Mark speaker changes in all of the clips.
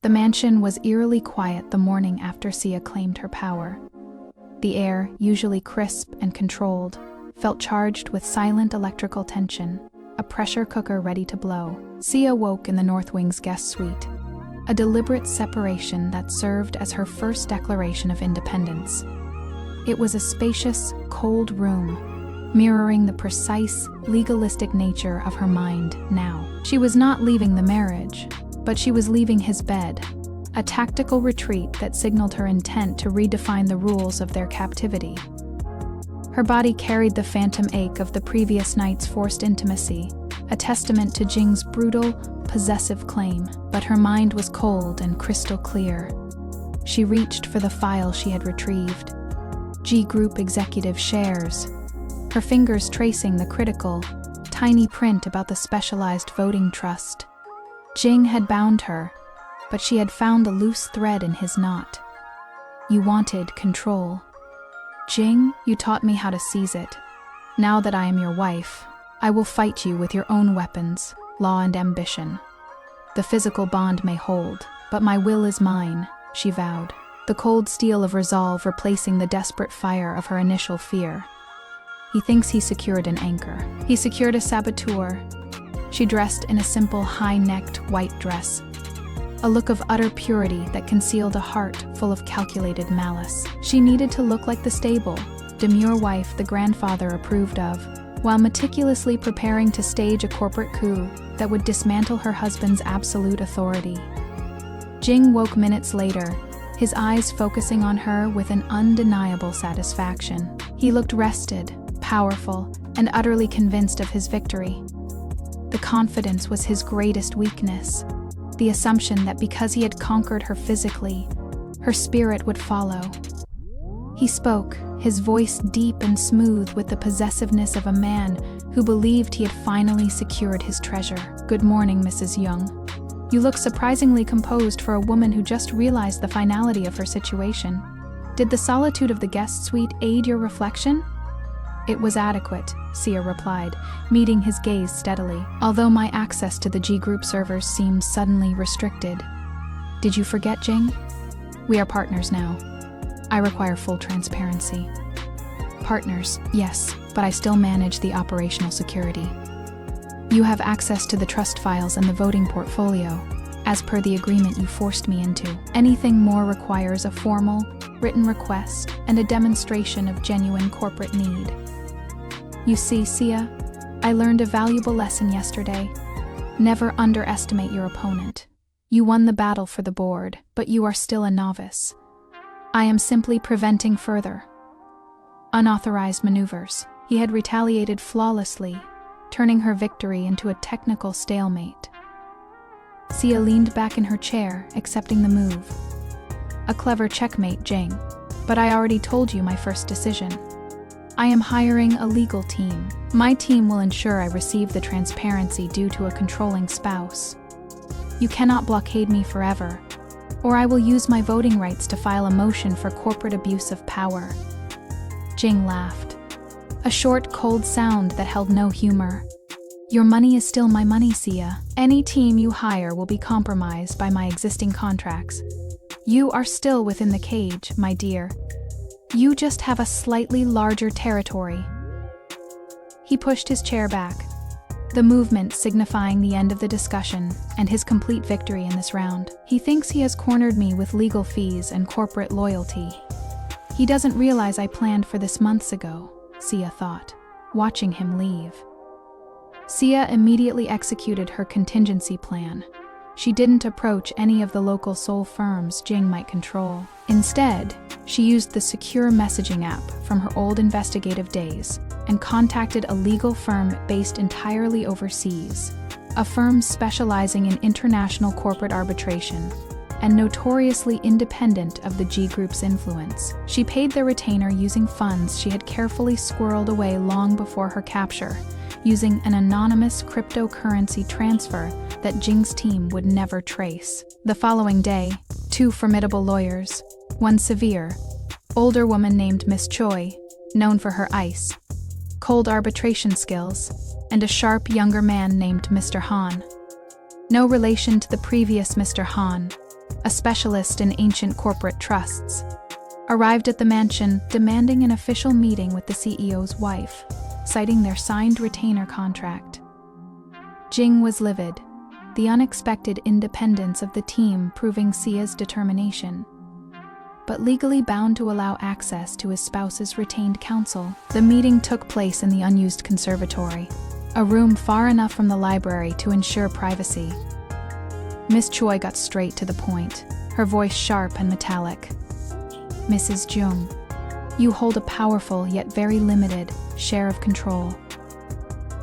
Speaker 1: The mansion was eerily quiet the morning after Sia claimed her power. The air, usually crisp and controlled, felt charged with silent electrical tension, a pressure cooker ready to blow. Sia woke in the North Wing's guest suite, a deliberate separation that served as her first declaration of independence. It was a spacious, cold room, mirroring the precise, legalistic nature of her mind now. She was not leaving the marriage, but she was leaving his bed, a tactical retreat that signaled her intent to redefine the rules of their captivity. Her body carried the phantom ache of the previous night's forced intimacy, a testament to Jing's brutal, possessive claim, but her mind was cold and crystal clear. She reached for the file she had retrieved. G Group Executive Shares, her fingers tracing the critical, tiny print about the specialized voting trust. Jing had bound her, but she had found a loose thread in his knot. You wanted control. Jing, you taught me how to seize it. Now that I am your wife, I will fight you with your own weapons, law and ambition. The physical bond may hold, but my will is mine, she vowed, the cold steel of resolve replacing the desperate fire of her initial fear. He thinks he secured an anchor. He secured a saboteur. She dressed in a simple high-necked white dress, a look of utter purity that concealed a heart full of calculated malice. She needed to look like the stable, demure wife the grandfather approved of, while meticulously preparing to stage a corporate coup that would dismantle her husband's absolute authority. Jing woke minutes later, his eyes focusing on her with an undeniable satisfaction. He looked rested, powerful, and utterly convinced of his victory. The confidence was his greatest weakness, the assumption that because he had conquered her physically, her spirit would follow. He spoke, his voice deep and smooth with the possessiveness of a man who believed he had finally secured his treasure. Good morning, Mrs. Young. You look surprisingly composed for a woman who just realized the finality of her situation. Did the solitude of the guest suite aid your reflection? It was adequate, Sia replied, meeting his gaze steadily, although my access to the G Group servers seemed suddenly restricted. Did you forget, Jing? We are partners now. I require full transparency. Partners, yes, but I still manage the operational security. You have access to the trust files and the voting portfolio, as per the agreement you forced me into. Anything more requires a formal, written request and a demonstration of genuine corporate need. You see, Sia, I learned a valuable lesson yesterday. Never underestimate your opponent. You won the battle for the board, but you are still a novice. I am simply preventing further unauthorized maneuvers. He had retaliated flawlessly, turning her victory into a technical stalemate. Sia leaned back in her chair, accepting the move. A clever checkmate, Jing, but I already told you my first decision. I am hiring a legal team. My team will ensure I receive the transparency due to a controlling spouse. You cannot blockade me forever, or I will use my voting rights to file a motion for corporate abuse of power. Jing laughed, a short, cold sound that held no humor. Your money is still my money, Sia. Any team you hire will be compromised by my existing contracts. You are still within the cage, my dear. You just have a slightly larger territory. He pushed his chair back, the movement signifying the end of the discussion and his complete victory in this round. He thinks he has cornered me with legal fees and corporate loyalty. He doesn't realize I planned for this months ago, Sia thought, watching him leave. Sia immediately executed her contingency plan. She didn't approach any of the local soul firms Jing might control. Instead, she used the secure messaging app from her old investigative days and contacted a legal firm based entirely overseas, a firm specializing in international corporate arbitration and notoriously independent of the G Group's influence. She paid their retainer using funds she had carefully squirreled away long before her capture, using an anonymous cryptocurrency transfer that Jing's team would never trace. The following day, two formidable lawyers, one severe, older woman named Miss Choi, known for her ice, cold arbitration skills, and a sharp younger man named Mr. Han. No relation to the previous Mr. Han, a specialist in ancient corporate trusts, arrived at the mansion demanding an official meeting with the CEO's wife, citing their signed retainer contract. Jing was livid, the unexpected independence of the team proving Sia's determination. But legally bound to allow access to his spouse's retained counsel, the meeting took place in the unused conservatory, a room far enough from the library to ensure privacy. Miss Choi got straight to the point, her voice sharp and metallic. "Mrs. Jung, you hold a powerful yet very limited share of control.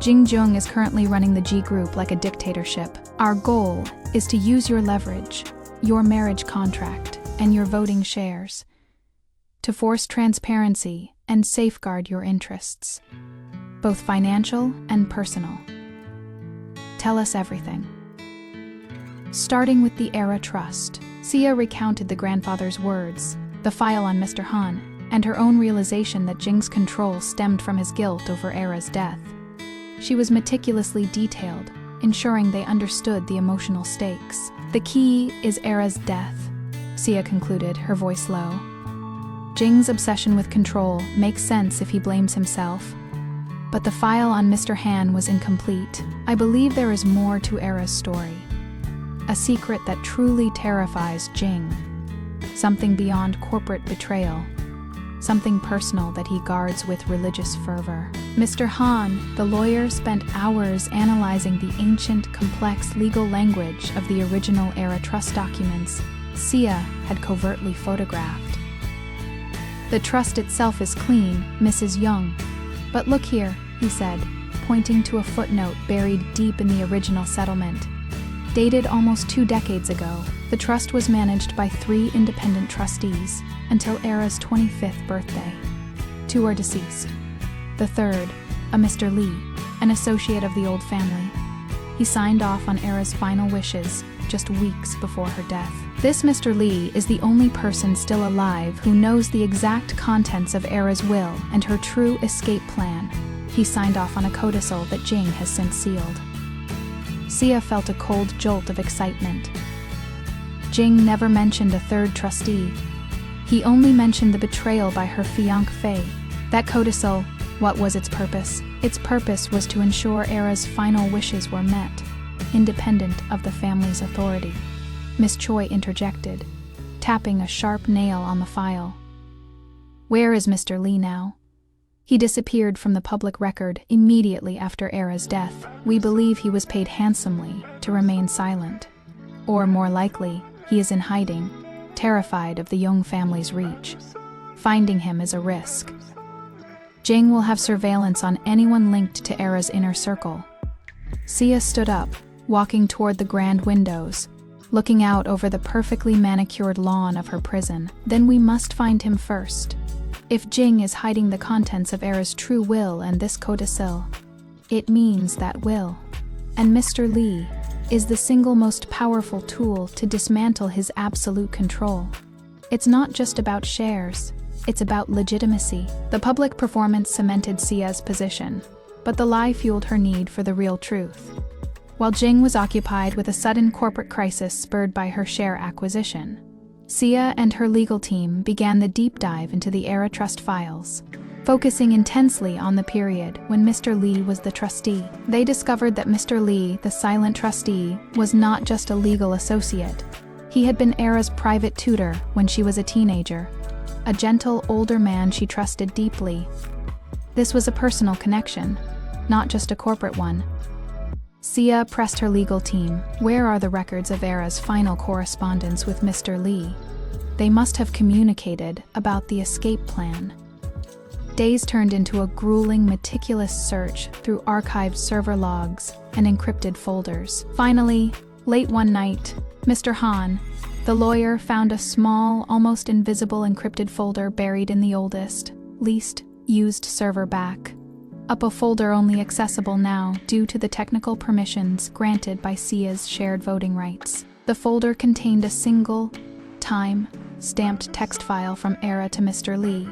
Speaker 1: Jing Jung is currently running the G Group like a dictatorship. Our goal is to use your leverage, your marriage contract, and your voting shares to force transparency and safeguard your interests, both financial and personal. Tell us everything." Starting with the Era Trust, Sia recounted the grandfather's words, the file on Mr. Han, and her own realization that Jing's control stemmed from his guilt over Era's death. She was meticulously detailed, ensuring they understood the emotional stakes. "The key is Era's death," Sia concluded, her voice low. "Jing's obsession with control makes sense if he blames himself. But the file on Mr. Han was incomplete. I believe there is more to Era's story. A secret that truly terrifies Jing. Something beyond corporate betrayal. Something personal that he guards with religious fervor." Mr. Han, the lawyer, spent hours analyzing the ancient, complex legal language of the original Era Trust documents Sia had covertly photographed. "The trust itself is clean, Mrs. Young. But look here," he said, pointing to a footnote buried deep in the original settlement. Dated almost 2 decades ago, the trust was managed by 3 independent trustees until Era's 25th birthday. 2 are deceased. The third, a Mr. Lee, an associate of the old family. He signed off on Era's final wishes just weeks before her death. This Mr. Lee is the only person still alive who knows the exact contents of Era's will and her true escape plan. He signed off on a codicil that Jing has since sealed. Sia felt a cold jolt of excitement. Jing never mentioned a third trustee. He only mentioned the betrayal by her fiancé. That codicil, what was its purpose? Its purpose was to ensure Era's final wishes were met, independent of the family's authority. Miss Choi interjected, tapping a sharp nail on the file. "Where is Mr. Lee now?" "He disappeared from the public record immediately after Era's death. We believe he was paid handsomely to remain silent. Or more likely, he is in hiding, terrified of the Young family's reach. Finding him is a risk. Jing will have surveillance on anyone linked to Era's inner circle." Sia stood up, walking toward the grand windows, looking out over the perfectly manicured lawn of her prison. "Then we must find him first. If Jing is hiding the contents of Era's true will and this codicil, it means that will. And Mr. Lee is the single most powerful tool to dismantle his absolute control. It's not just about shares, it's about legitimacy." The public performance cemented Sia's position, but the lie fueled her need for the real truth. While Jing was occupied with a sudden corporate crisis spurred by her share acquisition, Sia and her legal team began the deep dive into the Era Trust files, focusing intensely on the period when Mr. Lee was the trustee. They discovered that Mr. Lee, the silent trustee, was not just a legal associate. He had been Era's private tutor when she was a teenager, a gentle older man she trusted deeply. This was a personal connection, not just a corporate one. Sia pressed her legal team. "Where are the records of Era's final correspondence with Mr. Lee? They must have communicated about the escape plan." Days turned into a grueling, meticulous search through archived server logs and encrypted folders. Finally, late one night, Mr. Han, the lawyer, found a small, almost invisible encrypted folder buried in the oldest, least used server back. Up a folder only accessible now due to the technical permissions granted by Sia's shared voting rights. The folder contained a single, time-stamped text file from Era to Mr. Lee,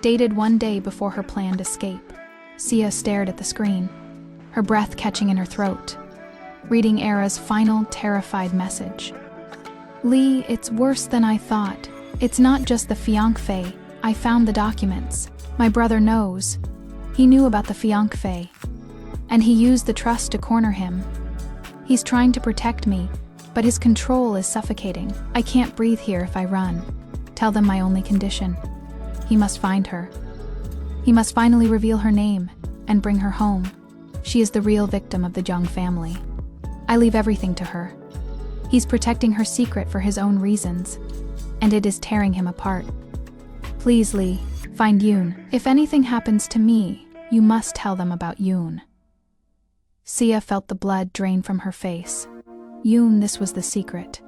Speaker 1: dated 1 day before her planned escape. Sia stared at the screen, her breath catching in her throat, reading Era's final terrified message. Lee, it's worse than I thought. It's not just the fiancé. I found the documents. My brother knows. He knew about the fiancé. And he used the trust to corner him. He's trying to protect me, but his control is suffocating. I can't breathe here if I run. Tell them my only condition. He must find her. He must finally reveal her name and bring her home. She is the real victim of the Jung family. I leave everything to her. He's protecting her secret for his own reasons, and it is tearing him apart. Please, Lee, find Yoon. If anything happens to me, you must tell them about Yoon. Sia felt the blood drain from her face. Yoon, this was the secret.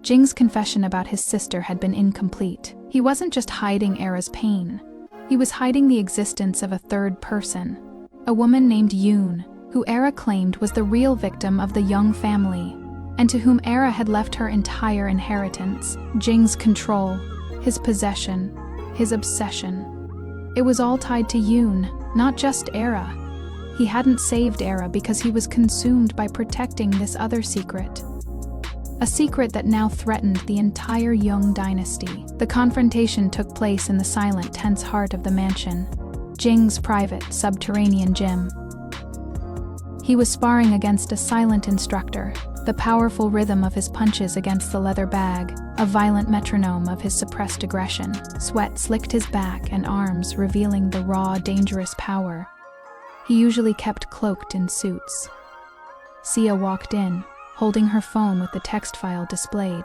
Speaker 1: Jing's confession about his sister had been incomplete. He wasn't just hiding Era's pain. He was hiding the existence of a third person, a woman named Yoon, who Era claimed was the real victim of the Jung family, and to whom Era had left her entire inheritance. Jing's control, his possession, his obsession. It was all tied to Yoon, not just Era. He hadn't saved Era because he was consumed by protecting this other secret. A secret that now threatened the entire Jung dynasty. The confrontation took place in the silent, tense heart of the mansion, Jing's private, subterranean gym. He was sparring against a silent instructor, the powerful rhythm of his punches against the leather bag, a violent metronome of his suppressed aggression. Sweat slicked his back and arms, revealing the raw, dangerous power he usually kept cloaked in suits. Sia walked in, holding her phone with the text file displayed.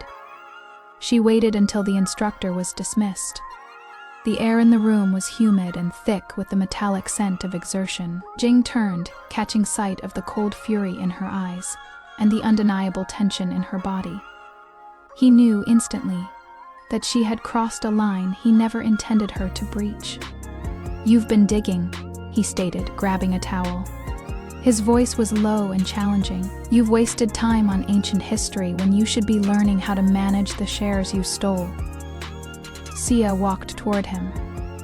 Speaker 1: She waited until the instructor was dismissed. The air in the room was humid and thick with the metallic scent of exertion. Jing turned, catching sight of the cold fury in her eyes and the undeniable tension in her body. He knew instantly that she had crossed a line he never intended her to breach. "You've been digging," he stated, grabbing a towel. His voice was low and challenging. "You've wasted time on ancient history when you should be learning how to manage the shares you stole." Sia walked toward him,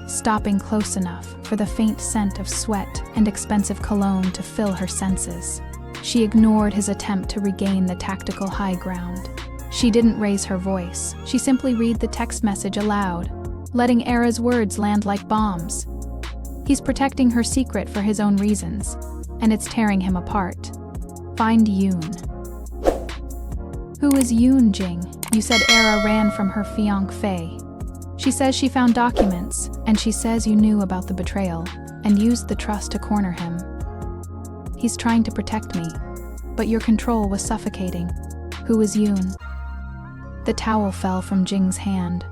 Speaker 1: stopping close enough for the faint scent of sweat and expensive cologne to fill her senses. She ignored his attempt to regain the tactical high ground. She didn't raise her voice. She simply read the text message aloud, letting Era's words land like bombs. He's protecting her secret for his own reasons, and it's tearing him apart. Find Yoon. Who is Yoon, Jing? You said Era ran from her fiancé. She says she found documents, and she says you knew about the betrayal, and used the trust to corner him. He's trying to protect me, but your control was suffocating. Who is Yoon? The towel fell from Jing's hand,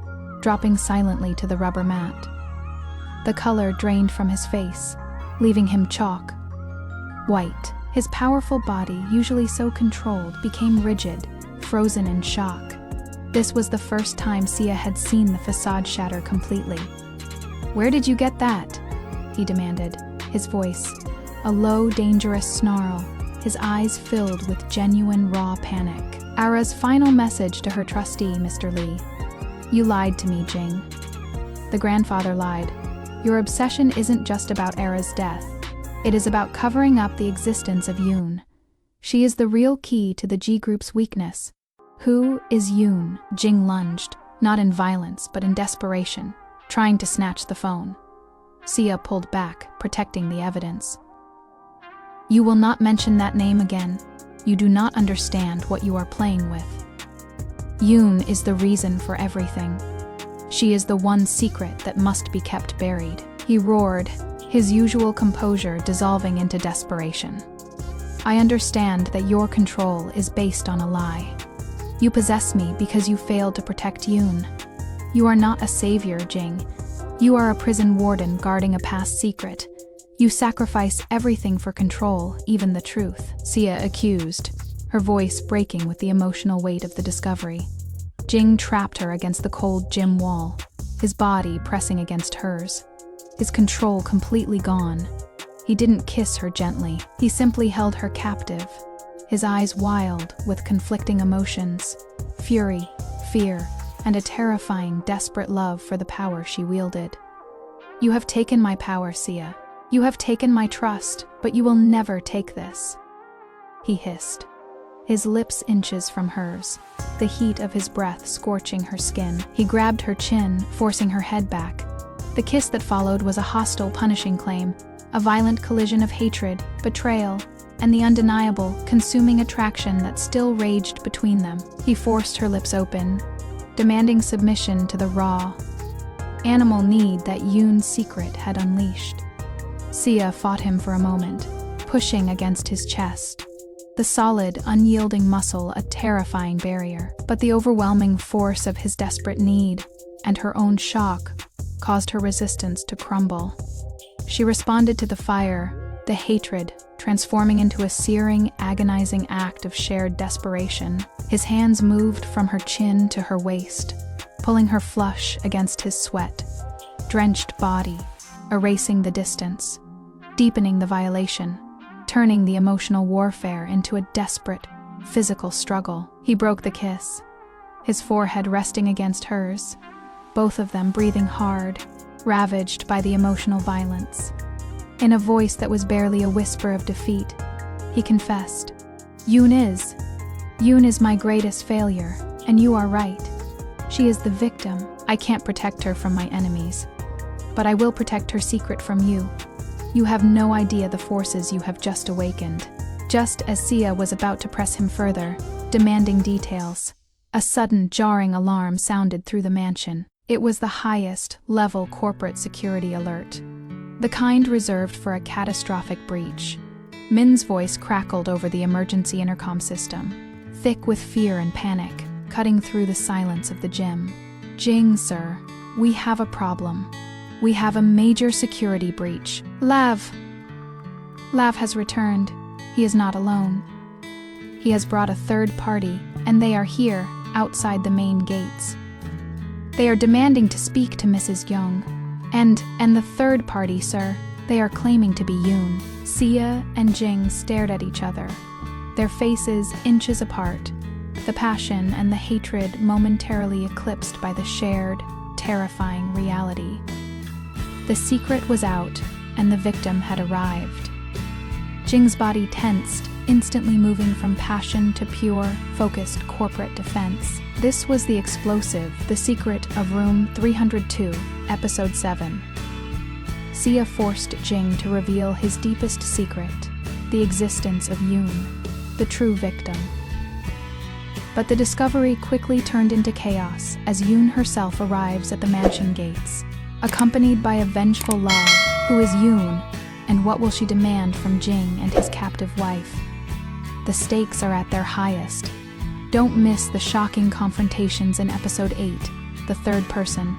Speaker 1: dropping silently to the rubber mat. The color drained from his face, leaving him chalk white. His powerful body, usually so controlled, became rigid, frozen in shock. This was the first time Sia had seen the facade shatter completely. "Where did you get that?" he demanded, his voice a low, dangerous snarl, his eyes filled with genuine, raw panic. "Ara's final message to her trustee, Mr. Lee. You lied to me, Jing." The grandfather lied. "Your obsession isn't just about Era's death. It is about covering up the existence of Yoon. She is the real key to the G Group's weakness." "Who is Yoon?" Jing lunged, not in violence but in desperation, trying to snatch the phone. Sia pulled back, protecting the evidence. "You will not mention that name again. You do not understand what you are playing with. Yoon is the reason for everything. She is the one secret that must be kept buried." He roared, his usual composure dissolving into desperation. "I understand that your control is based on a lie. You possess me because you failed to protect Yoon. You are not a savior, Jing. You are a prison warden guarding a past secret. You sacrifice everything for control, even the truth," Sia accused, her voice breaking with the emotional weight of the discovery. Jing trapped her against the cold gym wall, his body pressing against hers, his control completely gone. He didn't kiss her gently. He simply held her captive, his eyes wild with conflicting emotions, fury, fear, and a terrifying, desperate love for the power she wielded. "You have taken my power, Sia. You have taken my trust, but you will never take this," he hissed, his lips inches from hers, the heat of his breath scorching her skin. He grabbed her chin, forcing her head back. The kiss that followed was a hostile, punishing claim, a violent collision of hatred, betrayal, and the undeniable, consuming attraction that still raged between them. He forced her lips open, demanding submission to the raw, animal need that Yoon's secret had unleashed. Sia fought him for a moment, pushing against his chest, the solid, unyielding muscle a terrifying barrier. But the overwhelming force of his desperate need and her own shock caused her resistance to crumble. She responded to the fire, the hatred, transforming into a searing, agonizing act of shared desperation. His hands moved from her chin to her waist, pulling her flush against his sweat, drenched body, erasing the distance, deepening the violation, turning the emotional warfare into a desperate, physical struggle. He broke the kiss, his forehead resting against hers, both of them breathing hard, ravaged by the emotional violence. In a voice that was barely a whisper of defeat, he confessed, Yoon is my greatest failure, and you are right. She is the victim. I can't protect her from my enemies, but I will protect her secret from you. You have no idea the forces you have just awakened. Just as Sia was about to press him further, demanding details, a sudden, jarring alarm sounded through the mansion. It was the highest-level corporate security alert, the kind reserved for a catastrophic breach. Min's voice crackled over the emergency intercom system, thick with fear and panic, cutting through the silence of the gym. Jing, sir, we have a problem. We have a major security breach. Lav has returned. He is not alone. He has brought a third party, and they are here, outside the main gates. They are demanding to speak to Mrs. Young. And the third party, sir, they are claiming to be Yoon. Sia and Jing stared at each other, their faces inches apart, the passion and the hatred momentarily eclipsed by the shared, terrifying reality. The secret was out, and the victim had arrived. Jing's body tensed, instantly moving from passion to pure, focused corporate defense. This was the explosive, the secret of Room 302, Episode 7. Sia forced Jing to reveal his deepest secret, the existence of Yoon, the true victim. But the discovery quickly turned into chaos as Yoon herself arrives at the mansion gates, accompanied by a vengeful Love. Who is Yoon, and what will she demand from Jing and his captive wife? The stakes are at their highest. Don't miss the shocking confrontations in Episode 8, The Third Person.